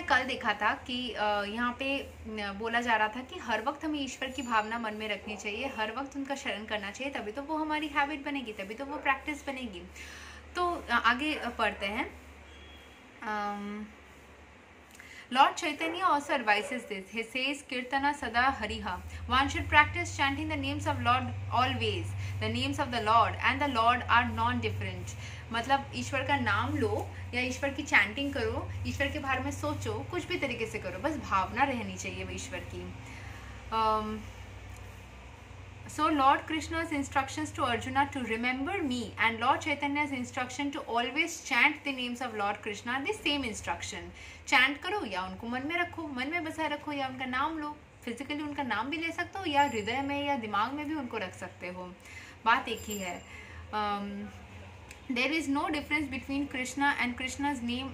कल देखा था कि यहाँ पे बोला जा रहा था कि हर वक्त हमें ईश्वर की भावना मन में रखनी चाहिए, हर वक्त उनका शरण करना चाहिए, तभी तो वो हमारी हैबिट बनेगी, तभी तो वो प्रैक्टिस बनेगी। तो आगे पढ़ते हैं। Lord Chaitanya also advises this. He says, Kirtana Sada Hariha. One should practice chanting the names of Lord always. The names of the Lord and the Lord are non-different. मतलब ईश्वर का नाम लो या ईश्वर की चैंटिंग करो, ईश्वर के बारे में सोचो, कुछ भी तरीके से करो, बस भावना रहनी चाहिए वो ईश्वर की। So Lord Krishna's instructions to Arjuna to remember me and Lord Chaitanya's instruction to always chant the names of Lord Krishna are the same instruction. Chant करो या उनको मन में रखो, मन में बसा रखो, या उनका नाम लो, फिजिकली उनका नाम भी ले सकते हो या हृदय में या दिमाग में भी उनको रख सकते हो, बात एक ही है। There is no difference between Krishna and Krishna's name.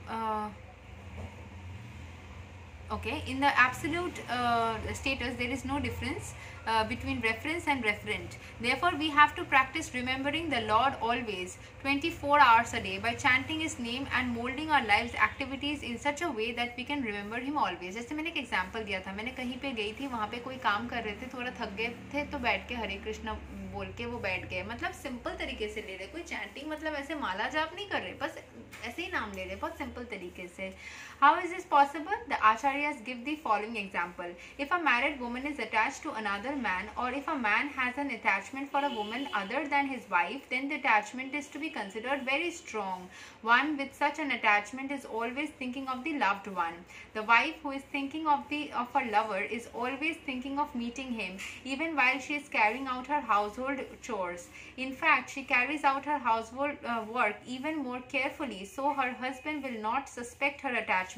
Okay, in the absolute status there is no difference between reference and referent. Therefore we have to practice remembering the Lord always 24 hours a day by chanting his name and molding our lives activities in such a way that we can remember him always. जैसे मैंने एक example दिया था, मैंने कहीं पे गई थी, वहाँ पे कोई काम कर रहे थे, थोड़ा थक गए थे, तो बैठ के हरे कृष्ण बोल के वो बैठ गए, मतलब सिंपल तरीके से ले रहे, कोई चैंटिंग मतलब ऐसे माला जाप नहीं कर रहे, बस ऐसे ही नाम ले रहे, बहुत सिंपल तरीके से। How is this possible? The acharyas give the following example. If a married woman is attached to another man, or if a man has an attachment for a woman other than his wife, then the attachment is to be considered very strong. One with such an attachment is always thinking of the loved one. The wife who is thinking of her lover is always thinking of meeting him, even while she is carrying out her household chores. In fact, she carries out her household work even more carefully, so her husband will not suspect her attachment.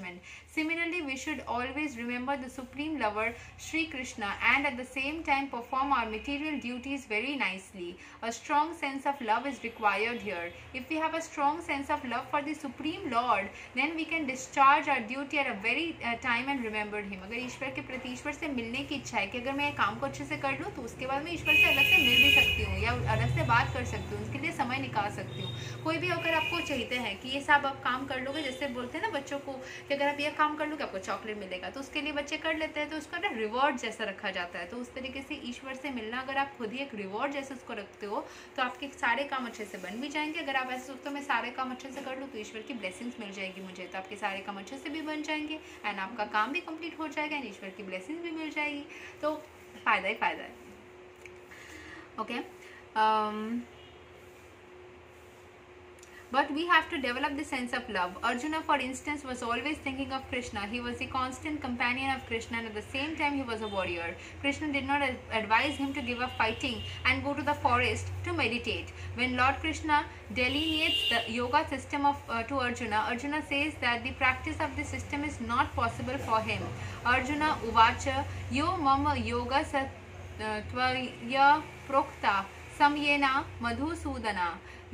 Similarly, we should always remember the Supreme Lover, Sri Krishna, and at the same time perform our material duties very nicely. A strong sense of love is required here. If we have a strong sense of love for the Supreme Lord, then we can discharge our duty at a very time and remember him. अगर ईश्वर के प्रति, ईश्वर से मिलने की इच्छा है कि अगर मैं काम को अच्छे से कर लूँ तो उसके बाद मैं ईश्वर से अलग से मिल भी सकती हूँ या अलग से बात कर सकती हूँ, उसके लिए समय निकाल सकती हूँ। कोई भी अगर आपको चाहते हैं कि ये सब आप काम कर लोगे, जैसे बोलते हैं ना बच्चों को कि अगर आप ये काम कर लोगे आपको चॉकलेट मिलेगा, तो उसके लिए बच्चे कर लेते हैं, तो उसका ना रिवॉर्ड जैसा रखा जाता है। तो उस तरीके से ईश्वर से मिलना, अगर आप खुद ही एक रिवॉर्ड जैसे उसको रखते हो तो आपके सारे काम अच्छे से बन भी जाएंगे। अगर आप ऐसे सोचते हो मैं सारे काम अच्छे से कर लूँ तो ईश्वर की ब्लेसिंग्स मिल जाएगी मुझे, तो आपके सारे काम अच्छे से भी बन जाएंगे एंड आपका काम भी कंप्लीट हो जाएगा एंड ईश्वर की ब्लेसिंग्स भी मिल जाएगी, तो फ़ायदा ही फ़ायदा है। Okay, but we have to develop the sense of love. Arjuna, for instance, was always thinking of Krishna. He was the constant companion of Krishna, and at the same time he was a warrior. Krishna did not advise him to give up fighting and go to the forest to meditate. When Lord Krishna delineates the yoga system to Arjuna, Arjuna says that the practice of the system is not possible for him. Arjuna uvacha yo mama yoga satvaya prokta samyena madhusudana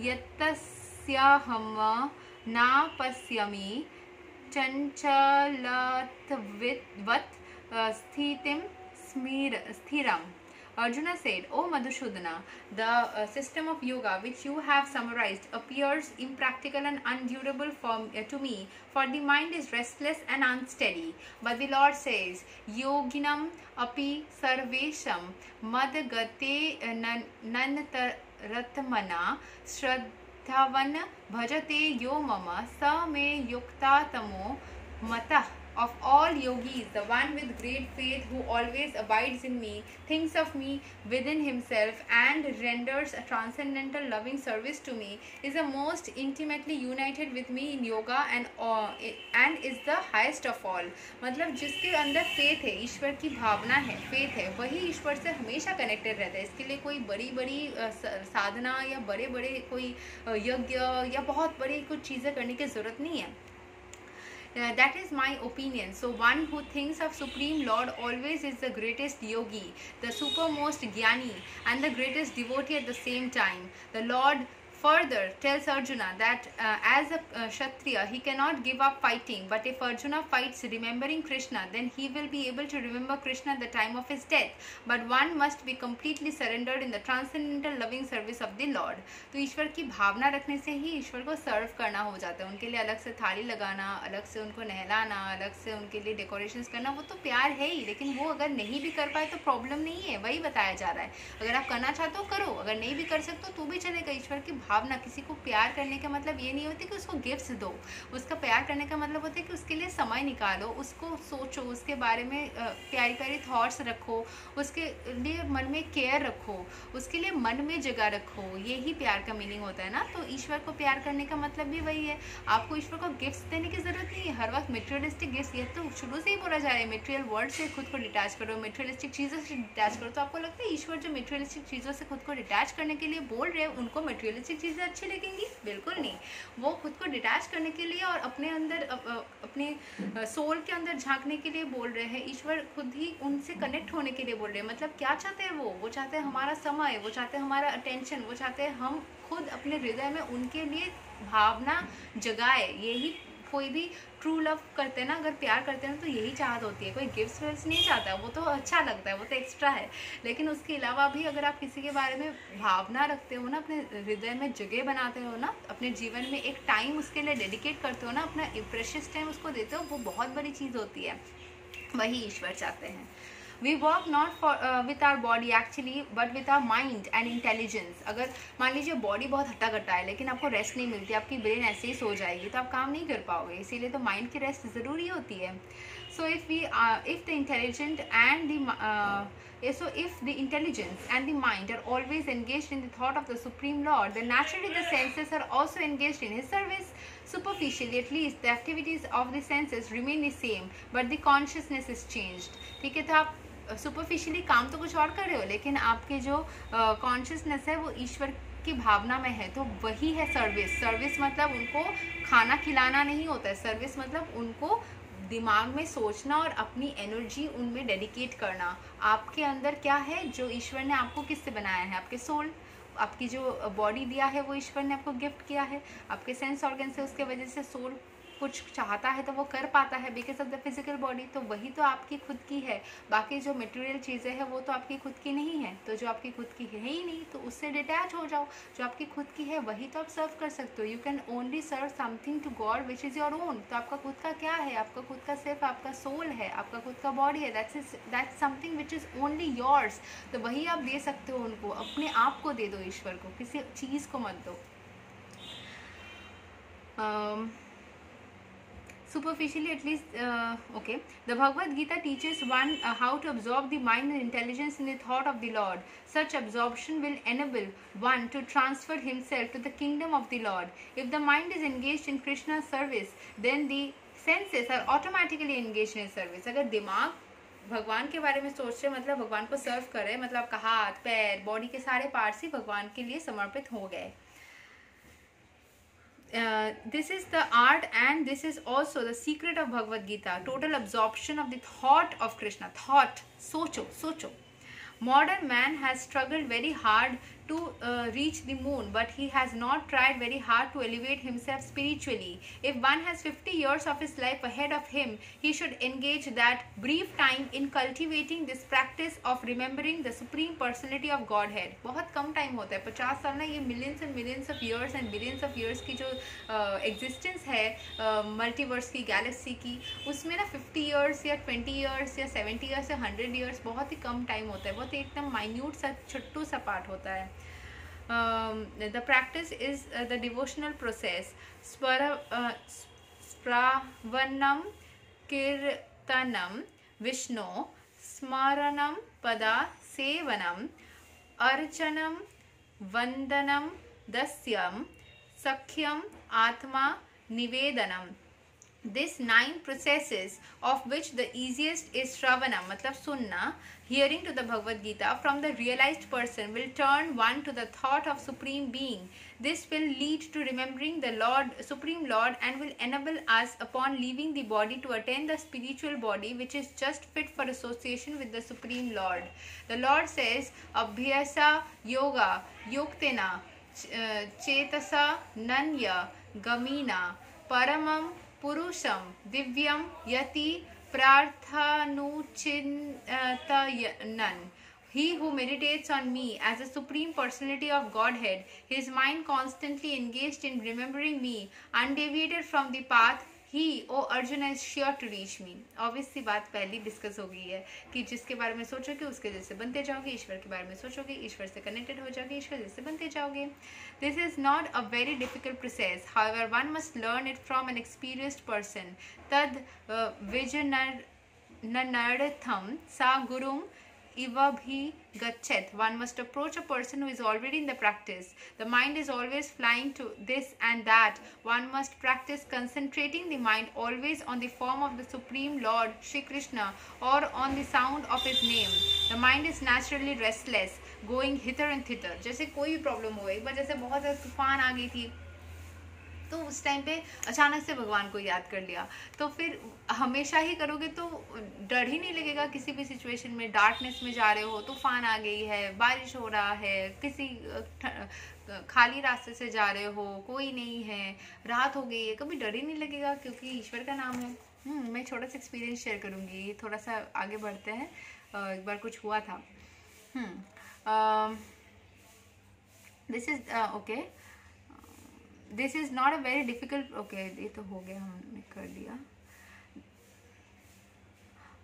yattas हम ना पश्यमि चंचलत्वत् स्थितिं स्थिरम. Arjuna said, O Madhusudana, the system of yoga which you have summarized appears impractical and undurable to me, for the mind is restless and unsteady. But the Lord says, Yoginam api sarvesham madgate nantaratmana श्रद्धावन भजते यो मम स मे युक्तातमो मतः. Of all yogis, the one with great faith who always abides in me, thinks of me within himself and renders a transcendental loving service to me, is the most intimately united with me in yoga and is the highest of all. मतलब जिसके अंदर faith है, ईश्वर की भावना है, faith है, वही ईश्वर से हमेशा connected रहता है। इसके लिए कोई बड़ी बड़ी साधना या बड़े बड़े कोई यज्ञ या बहुत बड़ी कुछ चीज़ें करने की ज़रूरत नहीं है। That is my opinion. So one who thinks of Supreme Lord always is the greatest yogi, the supermost jnani and the greatest devotee at the same time. The Lord Further tells Arjuna that as a Kshatriya he cannot give up fighting, but if Arjuna fights remembering Krishna, then he will be able to remember Krishna at the time of his death. But one must be completely surrendered in the transcendental loving service of the Lord. तो ईश्वर की भावना रखने से ही ईश्वर को सर्व करना हो जाता है. उनके लिए अलग से थाली लगाना, अलग से उनको नहलाना, अलग से उनके लिए डेकोरेशंस करना, वो तो प्यार है ही. लेकिन वो अगर नहीं भी कर पाए तो प्रॉब्लम नहीं है, वही बताया जा रहा है. अगर आप करना चाहते हो करो, अगर नहीं भी कर सकते हो तो भी चलेगा. ईश्वर की भावना, किसी को प्यार करने का मतलब ये नहीं होती कि उसको गिफ्ट्स दो. उसका प्यार करने का मतलब होता है कि उसके लिए समय निकालो, उसको सोचो, उसके बारे में प्यारी प्यारी थॉट्स रखो, उसके लिए मन में केयर रखो, उसके लिए मन में जगह रखो. यही प्यार का मीनिंग होता है ना. तो ईश्वर को प्यार करने का मतलब भी वही है. आपको ईश्वर को गिफ्ट्स देने की जरूरत नहीं है हर वक्त मेटेरियलिस्टिक गिफ्ट्स. ये तो शुरू से ही बोला जा रहा है, मेटेरियल वर्ल्ड से खुद को डिटैच करो, मेटेरियलिस्टिक चीज़ों से डिटैच करो. तो आपको लगता है ईश्वर जो मेटेरियलिस्टिक चीज़ों से खुद को डिटैच करने के लिए बोल रहे हैं, उनको मेटेरियलिस्टिक चीज़ें अच्छी लगेंगी? बिल्कुल नहीं. वो खुद को डिटैच करने के लिए और अपने अंदर अपने सोल के अंदर झांकने के लिए बोल रहे हैं. ईश्वर खुद ही उनसे कनेक्ट होने के लिए बोल रहे हैं. मतलब क्या चाहते हैं वो चाहते हैं हमारा समय, वो चाहते हैं हमारा अटेंशन, वो चाहते हैं हम खुद अपने हृदय में उनके लिए भावना जगाए. यही कोई भी ट्रू लव करते हैं ना, अगर प्यार करते हैं ना, तो यही चाहत होती है. कोई गिफ्ट्स विफ्ट्स नहीं चाहता, वो तो अच्छा लगता है, वो तो एक्स्ट्रा है. लेकिन उसके अलावा भी अगर आप किसी के बारे में भावना रखते हो ना, अपने हृदय में जगह बनाते हो ना, अपने जीवन में एक टाइम उसके लिए डेडिकेट करते हो ना, अपना प्रेशियस टाइम उसको देते हो, वो बहुत बड़ी चीज़ होती है. वही ईश्वर चाहते हैं. We work not for with our body actually, but with our mind and intelligence. अगर मान लीजिए बॉडी बहुत हट्टा कट्टा है लेकिन आपको रेस्ट नहीं मिलती, आपकी ब्रेन ऐसे ही सो जाएगी, तो आप काम नहीं कर पाओगे. इसीलिए तो माइंड की रेस्ट ज़रूरी होती है. So if the intelligent and the intelligence and the mind are always engaged in the thought of the Supreme Lord, then naturally the senses are also engaged in His service. Superficially, at least, the activities of the senses remain the same, but the consciousness is changed. ठीक है, तो आप superficially काम तो कुछ और कर रहे हो, लेकिन आपके जो कॉन्शियसनेस है वो ईश्वर की भावना में है. तो वही है सर्विस. सर्विस मतलब उनको खाना खिलाना नहीं होता है. सर्विस मतलब उनको दिमाग में सोचना और अपनी एनर्जी उनमें डेडिकेट करना. आपके अंदर क्या है जो ईश्वर ने आपको किससे बनाया है? आपके सोल. आपकी जो बॉडी दिया है वो ईश्वर ने आपको गिफ्ट किया है. आपके सेंस ऑर्गन से उसके वजह से सोल कुछ चाहता है तो वो कर पाता है because of the physical body. तो वही तो आपकी खुद की है. बाकी जो मटेरियल चीज़ें हैं वो तो आपकी खुद की नहीं है. तो जो आपकी खुद की है ही नहीं, तो उससे डिटैच हो जाओ. जो आपकी खुद की है वही तो आप सर्व कर सकते हो. You can only serve something to God which is your own. तो आपका खुद का क्या है? आपका खुद का सिर्फ आपका सोल है, आपका खुद का बॉडी है. That's something which is only yours. तो वही आप दे सकते हो उनको. अपने आप को दे दो ईश्वर को, किसी चीज़ को मत दो. Superficially, at least, okay. The Bhagavad Gita teaches one how to absorb the mind and intelligence in the thought of the Lord. Such absorption will enable one to transfer himself to the kingdom of the Lord. If the mind is engaged in Krishna's service, then the senses are automatically engaged in his service. अगर दिमाग भगवान के बारे में सोच रहे मतलब भगवान को सर्व कर रहे, मतलब आपका हाथ पैर बॉडी के सारे पार्ट्स ही भगवान के लिए समर्पित हो गए. This is the art and this is also the secret of Bhagavad Gita. Total absorption of the thought of Krishna. Thought. Socho. Modern man has struggled very hard to reach the moon, but he has not tried very hard to elevate himself spiritually. If one has 50 years of his life ahead of him, he should engage that brief time in cultivating this practice of remembering the Supreme Personality of Godhead. बहुत कम time होता है, 50 साल ना. ये millions and millions of years and billions of years की जो existence है multiverse की, galaxy की, उसमें ना 50 years या 20 years या 70 years या 100 years बहुत ही कम टाइम होता है. बहुत एकदम माइन्यूट सा छोटू सा पार्ट होता है. The practice is the devotional process. Spravanam kirtanam Vishnu smaranam pada sevanam archanam vandanam dasyam sakhyam atma nivedanam. This 9 processes, of which the easiest is Shravanam, matlab sunna, hearing to the Bhagavad Gita from the realized person, will turn one to the thought of Supreme Being. This will lead to remembering the Lord, Supreme Lord, and will enable us upon leaving the body to attain the spiritual body which is just fit for association with the Supreme Lord. The Lord says, Abhyasa Yoga Yuktena चेतसा नन्य गमीना परमं पुरुषं दिव्यं यति प्रार्थानुचिन्तयन्. He who meditates on me as the Supreme Personality of Godhead, his mind constantly engaged in remembering me, undeviated from the path, he, O Arjuna, is sure to reach me. Obviously बात पहले discuss हो गई है कि जिसके बारे में सोचोगे उसके जैसे बनते जाओगे, ईश्वर के बारे में सोचोगे ईश्वर से कनेक्टेड हो जाओगे, ईश्वर जैसे बनते जाओगे. This is not a very difficult process. However, one must learn it from an experienced person. Tad vijanartham sa gurum Ivabhi Gachet. One must approach a person who is already in the practice. The mind is always flying to this and that. One must practice concentrating the mind always on the form of the Supreme Lord Shri Krishna or on the sound of his name. The mind is naturally restless, going hither and thither. जैसे कोई भी problem हो, एक बार जैसे बहुत ज़्यादा तूफान आ गई थी तो उस टाइम पे अचानक से भगवान को याद कर लिया, तो फिर हमेशा ही करोगे तो डर ही नहीं लगेगा. किसी भी सिचुएशन में डार्कनेस में जा रहे हो, तूफान आ गई है, बारिश हो रहा है, किसी खाली रास्ते से जा रहे हो, कोई नहीं है, रात हो गई है, कभी डर ही नहीं लगेगा क्योंकि ईश्वर का नाम है. मैं छोटा सा एक्सपीरियंस शेयर करूँगी, थोड़ा सा आगे बढ़ते हैं. एक बार कुछ हुआ था. This is okay. This is not a very difficult. Okay, ये तो हो गया, हमने कर दिया.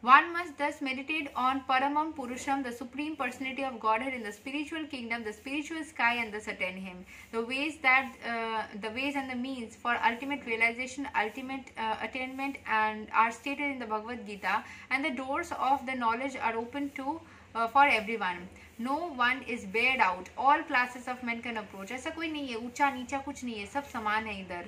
One must thus meditate on Paramam Purusham, the Supreme Personality of Godhead in the spiritual kingdom, the spiritual sky, and thus attain Him. The ways and the means for ultimate realization, ultimate attainment, and are stated in the Bhagavad Gita, and the doors of the knowledge are open to for everyone. No one is bared out. All classes of men can approach. ऐसा कोई नहीं है, ऊंचा नीचा कुछ नहीं है, सब समान है इधर.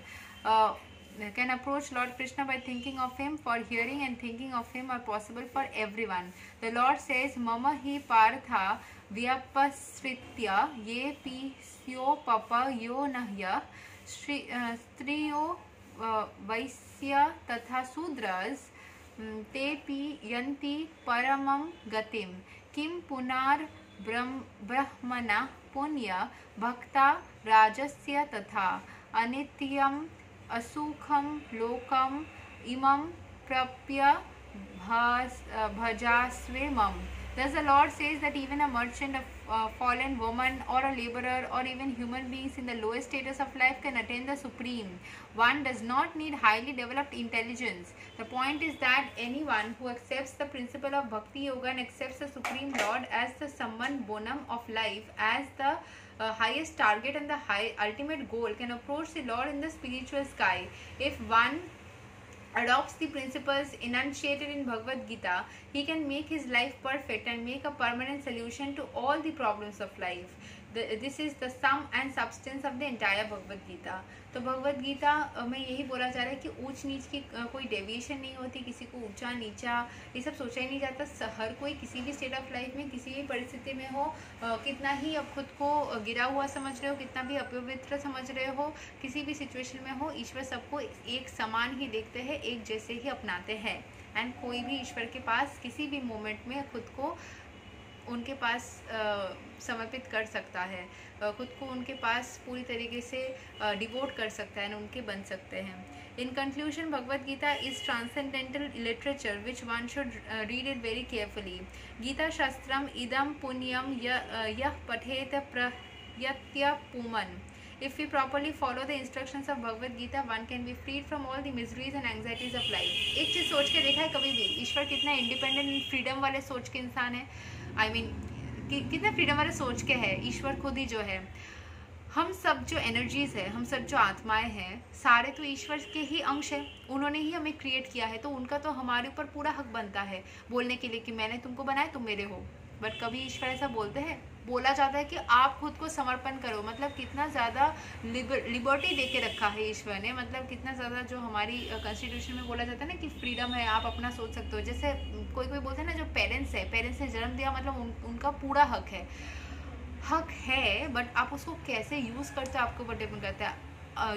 Can approach Lord Krishna by thinking of Him, for hearing and thinking of Him are possible for everyone. The Lord says, Mama hi partha vyapasritya ye pisyo papa yo nahya striyo vaisya tatha sudras te pi yanti paramam gatim kim punar ब्रह्मणा पुण्य भक्ता राजस्य तथा अनित्यम असुखम लोकम इमं प्रप्य भजास्वेमम. Thus the Lord says that even a merchant, a fallen woman, or a laborer, or even human beings in the lowest status of life can attain the Supreme. One does not need highly developed intelligence. The point is that anyone who accepts the principle of Bhakti Yoga and accepts the Supreme Lord as the summum bonum of life, as the highest target and the ultimate goal, can approach the Lord in the spiritual sky. If one adopts the principles enunciated in Bhagavad Gita, he can make his life perfect and make a permanent solution to all the problems of life. This is the sum and substance of the entire Bhagavad Gita. तो भगवद गीता में यही बोला जा रहा है कि ऊंच नीच की कोई डेविएशन नहीं होती, किसी को ऊंचा नीचा ये सब सोचा ही नहीं जाता. हर कोई किसी भी स्टेट ऑफ लाइफ में किसी भी परिस्थिति में हो, कितना ही अब खुद को गिरा हुआ समझ रहे हो, कितना भी अपवित्र समझ रहे हो, किसी भी सिचुएशन में हो, ईश्वर सबको एक समान ही देखते हैं, एक जैसे ही अपनाते हैं. एंड कोई भी ईश्वर के पास किसी भी मोमेंट में खुद को उनके पास समर्पित कर सकता है, खुद को उनके पास पूरी तरीके से डिवोट कर सकता है, उनके बन सकते हैं. In conclusion, Bhagavad Gita is transcendental literature which one should read it very carefully. Gita शास्त्रम इदम पुण्यम यह पठेत प्रयत्य पुमन. If we properly follow the instructions of Bhagavad Gita, one can be freed from all the miseries and anxieties of life. एक चीज़ सोच के देखा है कभी भी, ईश्वर कितना इंडिपेंडेंट फ्रीडम वाले सोच के इंसान है. I mean, कितने फ्रीडम वाले सोच के है ईश्वर खुद ही जो है. हम सब जो एनर्जीज है, हम सब जो आत्माएं हैं, सारे तो ईश्वर के ही अंश है. उन्होंने ही हमें क्रिएट किया है, तो उनका तो हमारे ऊपर पूरा हक बनता है बोलने के लिए कि मैंने तुमको बनाया, तुम मेरे हो. बट कभी ईश्वर ऐसा बोलते हैं? बोला जाता है कि आप खुद को समर्पण करो. मतलब कितना ज़्यादा लिबर्टी दे के रखा है ईश्वर ने. मतलब कितना ज़्यादा जो हमारी कॉन्स्टिट्यूशन में बोला जाता है ना कि फ्रीडम है, आप अपना सोच सकते हो. जैसे कोई बोलते हैं ना, जो पेरेंट्स है, पेरेंट्स ने जन्म दिया, मतलब उनका पूरा हक है, बट आप उसको कैसे यूज़ करते हो आपके ऊपर डिपेंड करता है.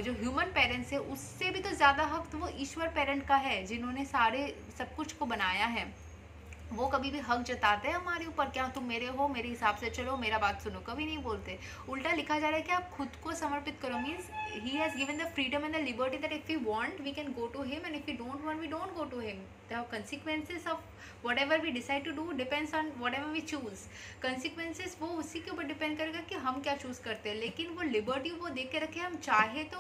जो ह्यूमन पेरेंट्स है उससे भी तो ज़्यादा हक तो वो ईश्वर पेरेंट का है, जिन्होंने सब कुछ को बनाया है. वो कभी भी हक जताते हैं हमारे ऊपर, क्या तुम मेरे हो, मेरे हिसाब से चलो, मेरा बात सुनो, कभी नहीं बोलते। उल्टा लिखा जा रहा है कि आप खुद को समर्पित करो, means he has given the freedom and the liberty that if we want we can go to him and if we don't want we don't go to him. The consequences of whatever we decide to do depends on whatever we choose। Consequences वो उसी के ऊपर depend करेगा कि हम क्या choose करते हैं, लेकिन वो लिबर्टी वो देख के रखे, हम चाहे तो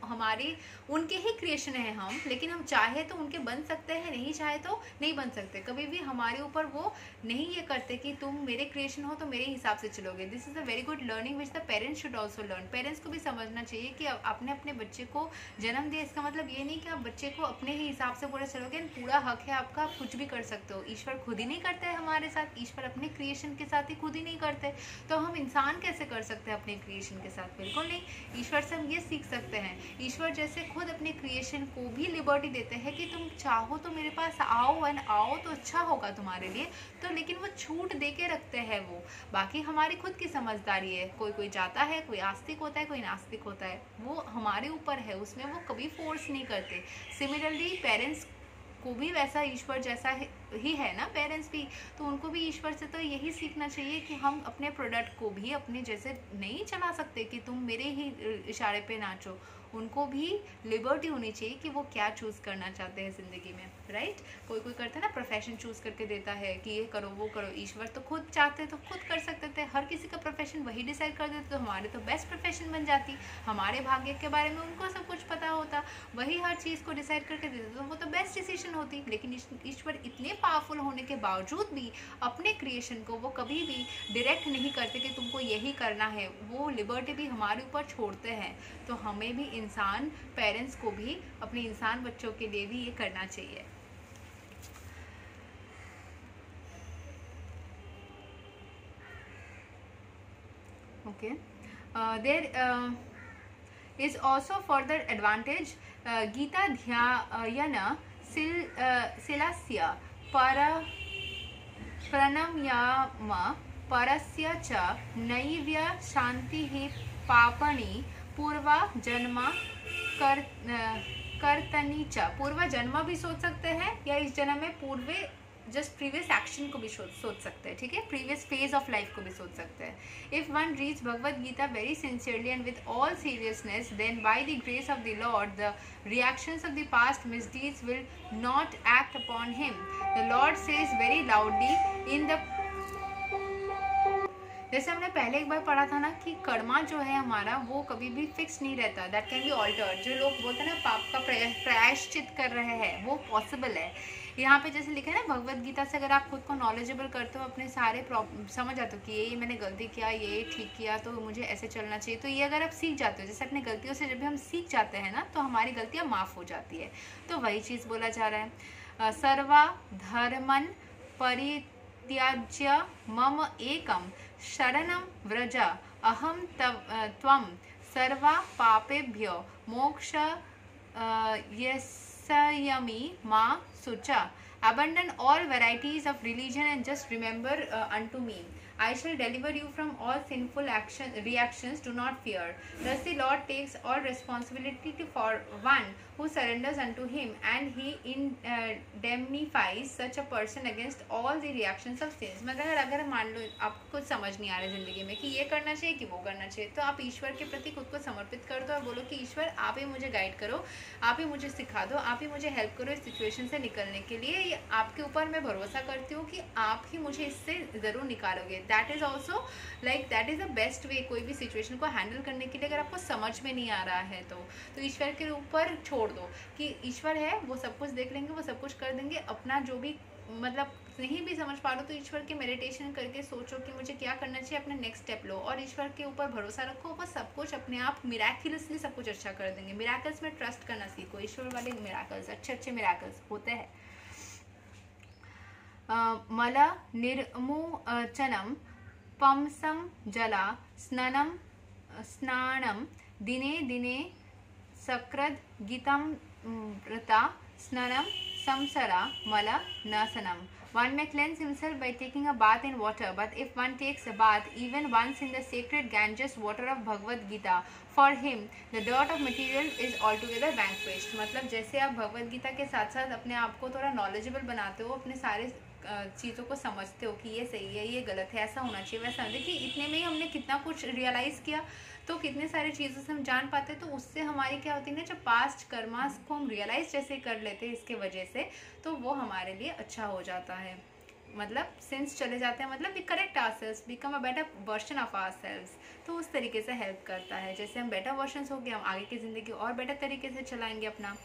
हमारे उनके ही क्रिएशन है हम, लेकिन हम चाहे तो उनके बन सकते हैं, नहीं चाहे तो नहीं बन सकते। कभी भी हमारे ऊपर वो नहीं ये करते कि तुम मेरे क्रिएशन हो तो मेरे हिसाब से चलोगे। This is a very good learning which the parents should also learn. Parents को भी समझना चाहिए कि आपने अपने बच्चे को जन्म दिया, इसका मतलब ये नहीं कि आप बच्चे को अपने ही हिसाब से पूरा चलोगे, पूरा हक है आपका, आप कुछ भी कर सकते हो। ईश्वर खुद ही नहीं करते हैं हमारे साथ, ईश्वर अपने क्रिएशन के साथ ही खुद ही नहीं करते, तो हम इंसान कैसे कर सकते हैं अपने क्रिएशन के साथ? बिल्कुल नहीं। ईश्वर से हम ये सीख सकते हैं, ईश्वर जैसे खुद अपने क्रिएशन को भी लिबर्टी देते हैं कि तुम चाहो तो मेरे पास आओ, एंड आओ तो अच्छा होगा तुम्हारे लिए, तो लेकिन वो छूट दे के रखते हैं वो। बाकी हमारी खुद की समझदारी है, कोई कोई जाता है, कोई आस्तिक होता है, कोई नास्तिक होता है, वो हमारे ऊपर है, उसमें वो कभी फोर्स नहीं करते। सिमिलरली पेरेंट्स को भी वैसा ईश्वर जैसा ही है ना, पेरेंट्स भी, तो उनको भी ईश्वर से तो यही सीखना चाहिए कि हम अपने प्रोडक्ट को भी अपने जैसे नहीं चला सकते कि तुम मेरे ही इशारे पे नाचो। उनको भी लिबर्टी होनी चाहिए कि वो क्या चूज़ करना चाहते हैं ज़िंदगी में, राइट। कोई कोई करता है ना, प्रोफेशन चूज़ करके देता है कि ये करो वो करो। ईश्वर तो खुद चाहते तो खुद कर सकते थे, हर किसी का प्रोफेशन वही डिसाइड कर देते तो हमारे तो बेस्ट प्रोफेशन बन जाती, हमारे भाग्य के बारे में उनको सब कुछ पता होता, वही हर चीज़ को डिसाइड करके देते तो वो तो बेस्ट डिसीजन होती। लेकिन ईश्वर इतने पावरफुल होने के बावजूद भी अपने क्रिएशन को वो कभी भी डायरेक्ट नहीं करते कि तुमको यही करना है, वो लिबर्टी भी हमारे ऊपर छोड़ते हैं। तो हमें भी इंसान पेरेंट्स को भी अपने इंसान बच्चों के लिए भी ये करना चाहिए। Okay, there is also further advantage। Gita ध्यान सिलस्य प्रणम्याम परस्य च नैव्य शांतिः पापनि पूर्वा जन्मा कर्तनी च। पूर्वा जन्म भी सोच सकते हैं, या इस जन्म में पूर्वे जस्ट प्रीवियस एक्शन को भी सोच सकते हैं, ठीक है, प्रीवियस फेज ऑफ लाइफ को भी सोच सकते हैं। If one reads Bhagavad Gita very sincerely and with all seriousness, then by the grace of the Lord the reactions of the past misdeeds will not act upon him। The Lord says very loudly in the, जैसे हमने पहले एक बार पढ़ा था ना कि कर्मा जो है हमारा वो कभी भी फिक्स नहीं रहता, दैट कैन बी ऑल्टर्ड। जो लोग बोलते हैं ना पाप का प्रायश्चित कर रहे हैं, वो पॉसिबल है। यहाँ पे जैसे लिखा है ना भगवद गीता से अगर आप खुद को नॉलेजेबल करते हो, अपने सारे प्रॉब्लम समझ आते हो कि ये मैंने गलती किया, ये ठीक किया, तो मुझे ऐसे चलना चाहिए, तो ये अगर आप सीख जाते हो, जैसे अपनी गलतियों से जब भी हम सीख जाते हैं ना, तो हमारी गलतियाँ माफ़ हो जाती है। तो वही चीज़ बोला जा रहा है, सर्वा धर्मन परित्याज्य मम एकम शरणं व्रज अहम त्वं सर्वा पापेभ्यो मोक्ष यस्यमि मा शुचा। Abandon all varieties of religion and just remember unto me। I shall deliver you from all sinful reactions, do not fear। Thus the Lord takes all responsibility for one who surrenders unto him, and he indemnifies such a person against all the reactions of sins। मगर अगर मान लो आपको कुछ समझ नहीं आ रहा है ज़िंदगी में कि ये करना चाहिए कि वो करना चाहिए, तो आप ईश्वर के प्रति खुद को समर्पित कर दो और बोलो कि ईश्वर आप ही मुझे गाइड करो, आप ही मुझे सिखा दो, आप ही मुझे हेल्प करो इस सिचुएशन से निकलने के लिए। आपके ऊपर मैं भरोसा करती हूँ कि आप ही मुझे इससे ज़रूर निकालोगे। That is also like that is the best way कोई भी सिचुएशन को हैंडल करने के लिए। अगर आपको समझ में नहीं आ रहा है तो ईश्वर के ऊपर छोड़ दो कि ईश्वर है, वो सब कुछ देख लेंगे, वो सब कुछ कर देंगे। अपना जो भी मतलब नहीं भी समझ पा रहे हो तो ईश्वर के मेडिटेशन करके सोचो कि मुझे क्या करना चाहिए, अपना नेक्स्ट स्टेप लो और ईश्वर के ऊपर भरोसा रखो, वो सब कुछ अपने आप मिराकुलसली सब कुछ अच्छा कर देंगे। मिराकल्स में ट्रस्ट करना सीखो, ईश्वर वाले मिराकल्स अच्छे मिराकल्स होते हैं। मल निर्मोचनम पंसम जला स्नानम दिने दिने सकृद गीतम व्रता स्नानम संसरा मल नाशनम। One may cleanse himself by taking a bath in water, but if one takes a bath even once in the sacred Ganges water of Bhagavad Gita, for him the dirt of material is altogether vanquished. मतलब जैसे आप भगवद गीता के साथ साथ अपने आप को थोड़ा नॉलेजेबल बनाते हो, अपने सारे चीज़ों को समझते हो कि ये सही है, ये गलत है, ऐसा होना चाहिए, वैसा। देखिए इतने में ही हमने कितना कुछ रियलाइज़ किया, तो कितने सारे चीज़ों से हम जान पाते हैं। तो उससे हमारी क्या होती है ना, जब पास्ट कर्मास को हम रियलाइज जैसे कर लेते हैं इसके वजह से, तो वो हमारे लिए अच्छा हो जाता है। मतलब सिंस चले जाते हैं, मतलब we correct our selves, become a better version of our selves. तो उस तरीके से हेल्प करता है। जैसे हम बेटर वर्जन हो गए, हम आगे की ज़िंदगी और बेटर तरीके से चलाएंगे अपना।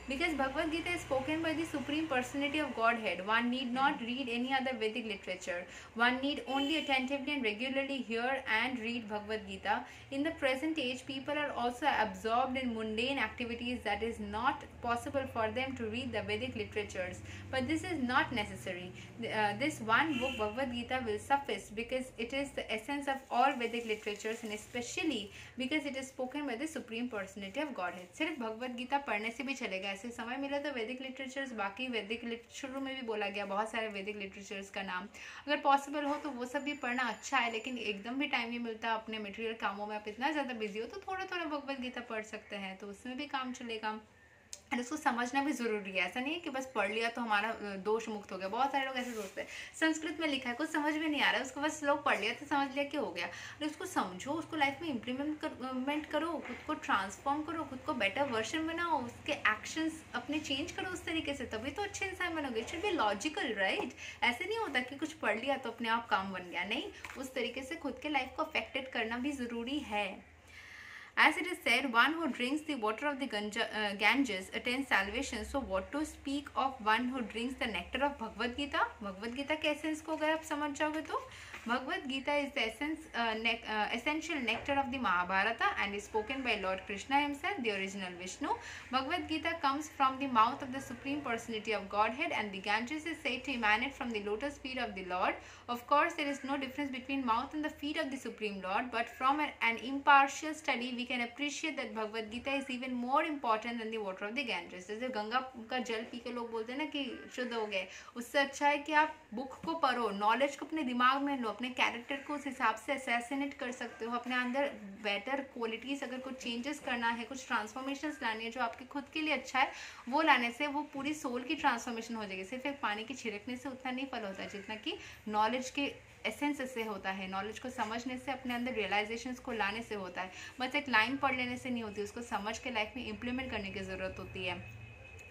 Because Bhagavad Gita is spoken by the Supreme Personality of Godhead, one need not read any other Vedic literature. One need only attentively and regularly hear and read Bhagavad Gita. In the present age, people are also absorbed in mundane activities that is not possible for them to read the Vedic literatures. But this is not necessary. This one book, Bhagavad Gita, will suffice because it is the essence of all Vedic literatures, and especially because it is spoken by the Supreme Personality of Godhead. सिर्फ भगवद गीता पढ़ने से भी चलेगा। ऐसे समय मिला तो वैदिक लिटरेचर्स, बाकी वैदिक शुरू में भी बोला गया बहुत सारे वैदिक लिटरेचर्स का नाम, अगर पॉसिबल हो तो वो सब भी पढ़ना अच्छा है। लेकिन एकदम भी टाइम नहीं मिलता, अपने मटेरियल कामों में आप इतना ज़्यादा बिजी हो, तो थोड़ा थोड़ा भगवद गीता पढ़ सकते हैं, तो उसमें भी काम चलेगा। और इसको समझना भी ज़रूरी है। ऐसा नहीं है कि बस पढ़ लिया तो हमारा दोष मुक्त हो गया। बहुत सारे लोग ऐसे सोचते हैं, संस्कृत में लिखा है, कुछ समझ में नहीं आ रहा है, उसको बस लोग पढ़ लिया तो समझ लिया कि हो गया। और उसको समझो, उसको लाइफ में इम्प्लीमेंट करो, खुद को ट्रांसफॉर्म करो, खुद को बेटर वर्जन बनाओ, उसके एक्शंस अपने चेंज करो उस तरीके से, तभी तो अच्छे इंसान बनोगे। It should be logical, right? ऐसे नहीं होता कि कुछ पढ़ लिया तो अपने आप काम बन गया, नहीं। उस तरीके से खुद के लाइफ को अफेक्टेड करना भी ज़रूरी है। As it is said, one who drinks the water of the Ganges attains salvation. So what to speak of one who drinks the nectar of Bhagavad Gita? Bhagavad Gita के essence को अगर आप समझ जाओगे तो Bhagavad Gita is the essential nectar of the Mahabharata and is spoken by Lord Krishna himself, the original Vishnu. Bhagavad Gita comes from the mouth of the Supreme Personality of Godhead, and the Ganges is said to emanate from the lotus feet of the Lord. Of course, there is no difference between mouth and the feet of the Supreme Lord, but from an impartial study, we can appreciate that Bhagavad Gita is even more important than the water of the Ganges. जैसे गंगा का जल P के लोग बोलते हैं ना कि शुद्ध हो गए, उससे अच्छा है कि आप बुक को पढ़ो, नॉलेज को अपने दिमाग में लो, अपने कैरेक्टर को उस हिसाब से असैसिनेट कर सकते हो, अपने अंदर बेटर क्वालिटीज़, अगर कुछ चेंजेस करना है, कुछ ट्रांसफॉर्मेशंस लानी है जो आपके खुद के लिए अच्छा है, वो लाने से वो पूरी सोल की ट्रांसफॉर्मेशन हो जाएगी। सिर्फ एक पानी की छिड़कने से उतना नहीं फल होता जितना कि नॉलेज के एसेंस से होता है। नॉलेज को समझने से, अपने अंदर रियलाइजेशंस को लाने से होता है। बस एक लाइन पढ़ लेने से नहीं होती, उसको समझ के लाइफ में इम्प्लीमेंट करने की ज़रूरत होती है।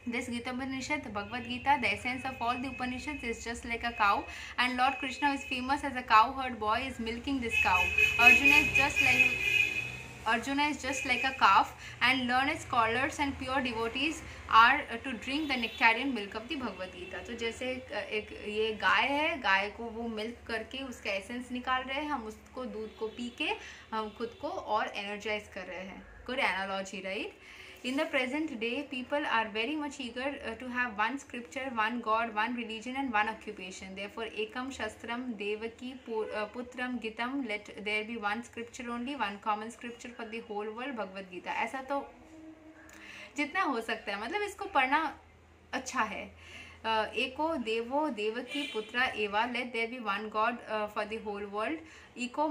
This Gita Upanishad, Bhagavad Gita, the essence of all the Upanishads, is just like a cow, and Lord Krishna is famous as a cowherd boy is milking this cow. Arjuna is just like a calf, and learned scholars and pure devotees are to drink the nectarian milk of the Bhagavad Gita. तो जैसे एक ये गाय है, गाय को वो milk करके उसका essence निकाल रहे हैं, हम उसको दूध को पी के हम खुद को और एनर्जाइज कर रहे हैं। Good analogy, right? In the present day, people are very much eager to have one scripture, one God, one religion and one occupation. Therefore, ekam shastram devaki putram gitam, let there be one scripture only, one common scripture for the whole world, Bhagavad Gita. ऐसा तो जितना हो सकता है, मतलब इसको पढ़ना अच्छा है। एको देवो देवकी पुत्रा एवा, let there be one God for the whole world, इको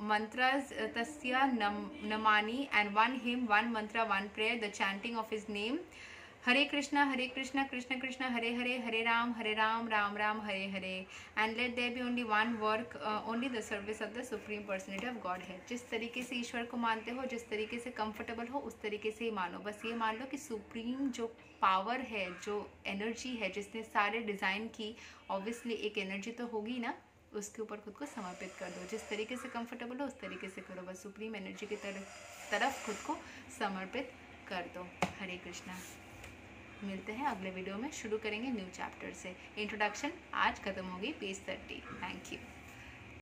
मंत्रास तस्या नमानी, and one hymn, one mantra, one prayer, the chanting of his name. Hare Krishna Krishna Krishna Hare Hare, Hare Ram Ram Ram Hare Hare, and let there be only one work, only the service of the supreme personality of God है। जिस तरीके से ईश्वर को मानते हो, जिस तरीके से कंफर्टेबल हो, उस तरीके से ही मानो। बस ये मान लो कि सुप्रीम जो पावर है, जो एनर्जी है जिसने सारे डिज़ाइन की, ऑब्वियसली एक एनर्जी तो होगी ना, उसके ऊपर खुद को समर्पित कर दो। जिस तरीके से कंफर्टेबल हो उस तरीके से करो, बस सुप्रीम एनर्जी की तरफ खुद को समर्पित कर दो। हरे कृष्णा। मिलते हैं अगले वीडियो में, शुरू करेंगे न्यू चैप्टर से। इंट्रोडक्शन आज खत्म होगी पेज 30। Thank you.